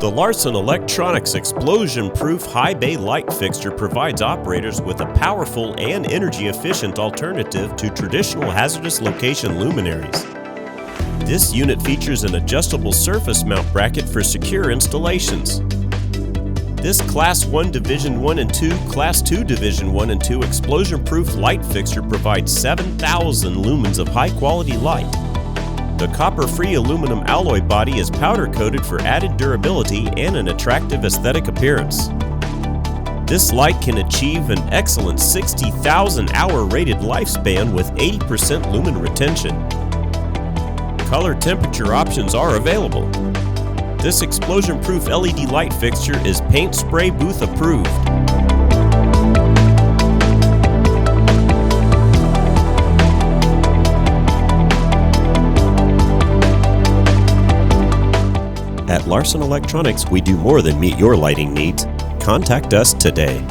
The Larson Electronics explosion-proof high bay light fixture provides operators with a powerful and energy-efficient alternative to traditional hazardous location luminaries. This unit features an adjustable surface mount bracket for secure installations. This Class 1 Division 1 and 2, Class 2 Division 1 and 2 explosion-proof light fixture provides 7,000 lumens of high-quality light. The copper-free aluminum alloy body is powder-coated for added durability and an attractive aesthetic appearance. This light can achieve an excellent 60,000-hour rated lifespan with 80% lumen retention. Color temperature options are available. This explosion-proof LED light fixture is paint spray booth approved. At Larson Electronics, we do more than meet your lighting needs. Contact us today.